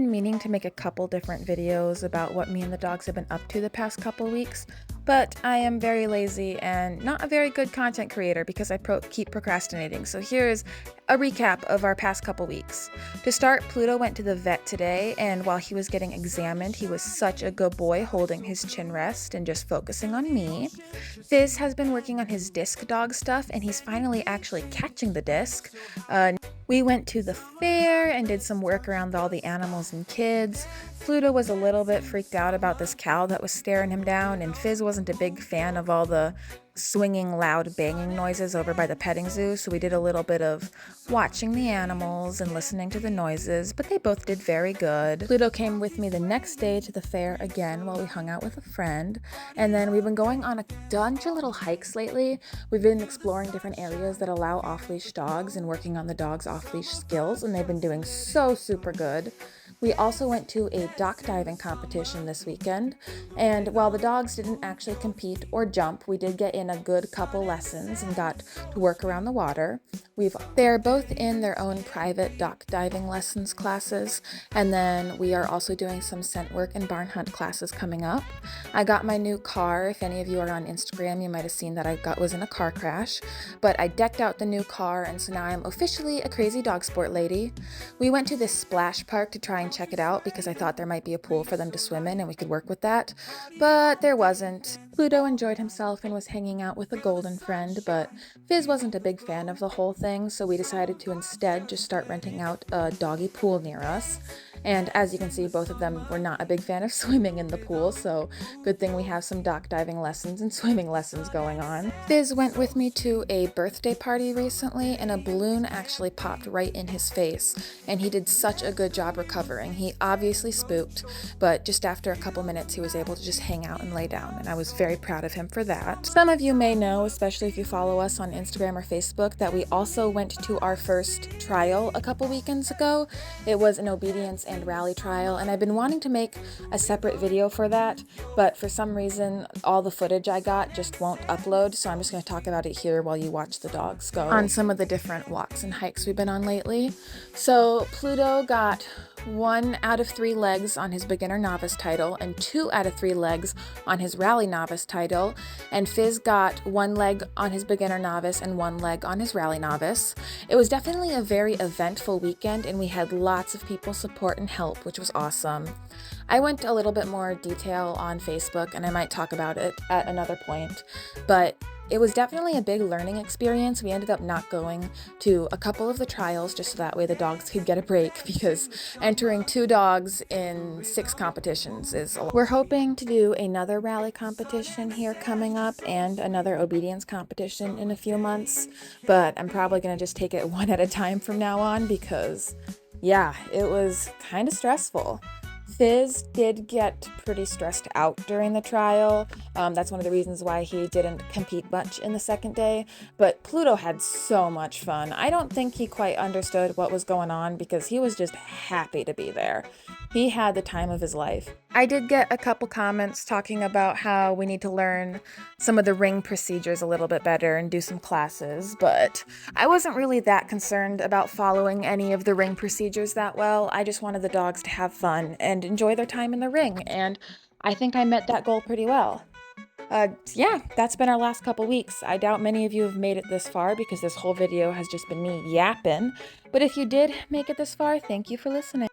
Been meaning to make a couple different videos about what me and the dogs have been up to the past couple weeks, but I am very lazy and not a very good content creator because I keep procrastinating. So here's a recap of our past couple weeks. To start, Pluto went to the vet today, and while he was getting examined, he was such a good boy, holding his chin rest and just focusing on me. Fizz has been working on his disc dog stuff, and he's finally actually catching the disc. We went to the fair and did some work around all the animals and kids. Pluto was a little bit freaked out about this cow that was staring him down, and Fizz wasn't a big fan of all the swinging, loud banging noises over by the petting zoo, so we did a little bit of watching the animals and listening to the noises, but they both did very good. Pluto came with me the next day to the fair again while we hung out with a friend, and then we've been going on a bunch of little hikes lately. We've been exploring different areas that allow off-leash dogs and working on the dogs' off-leash skills, and they've been doing so super good. We also went to a dock diving competition this weekend, and while the dogs didn't actually compete or jump, we did get in a good couple lessons and got to work around the water. They're both in their own private dock diving lessons classes, and then we are also doing some scent work and barn hunt classes coming up. I got my new car. If any of you are on Instagram, you might have seen that I was in a car crash, but I decked out the new car, and so now I'm officially a crazy dog sport lady. We went to this splash park to try and check it out because I thought there might be a pool for them to swim in and we could work with that, but there wasn't. Pluto enjoyed himself and was hanging out with a golden friend, but Fizz wasn't a big fan of the whole thing, so we decided to instead just start renting out a doggy pool near us. And as you can see, both of them were not a big fan of swimming in the pool, so good thing we have some dock diving lessons and swimming lessons going on. Fizz went with me to a birthday party recently, and a balloon actually popped right in his face, and he did such a good job recovering. He obviously spooked, but just after a couple minutes he was able to just hang out and lay down, and I was very proud of him for that. Some of you may know, especially if you follow us on Instagram or Facebook, that we also went to our first trial a couple weekends ago. It was an Obidience and rally trial, and I've been wanting to make a separate video for that, but for some reason all the footage I got just won't upload, so I'm just going to talk about it here while you watch the dogs go on some of the different walks and hikes we've been on lately. So Pluto got 1 out of 3 legs on his beginner novice title and 2 out of 3 legs on his rally novice title, and Fizz got 1 leg on his beginner novice and 1 leg on his rally novice. It was definitely a very eventful weekend, and we had lots of people support and help, which was awesome. I went a little bit more detail on Facebook, and I might talk about it at another point, but it was definitely a big learning experience. We ended up not going to a couple of the trials just so that way the dogs could get a break, because entering 2 dogs in 6 competitions is a lot. We're hoping to do another rally competition here coming up and another Obidience competition in a few months, but I'm probably going to just take it one at a time from now on because, yeah, it was kind of stressful. Fizz did get pretty stressed out during the trial. That's one of the reasons why he didn't compete much in the second day, but Pluto had so much fun. I don't think he quite understood what was going on because he was just happy to be there. He had the time of his life. I did get a couple comments talking about how we need to learn some of the ring procedures a little bit better and do some classes, but I wasn't really that concerned about following any of the ring procedures that well. I just wanted the dogs to have fun and enjoy their time in the ring, and I think I met that goal pretty well. Yeah, that's been our last couple weeks. I doubt many of you have made it this far because this whole video has just been me yapping, but if you did make it this far, thank you for listening.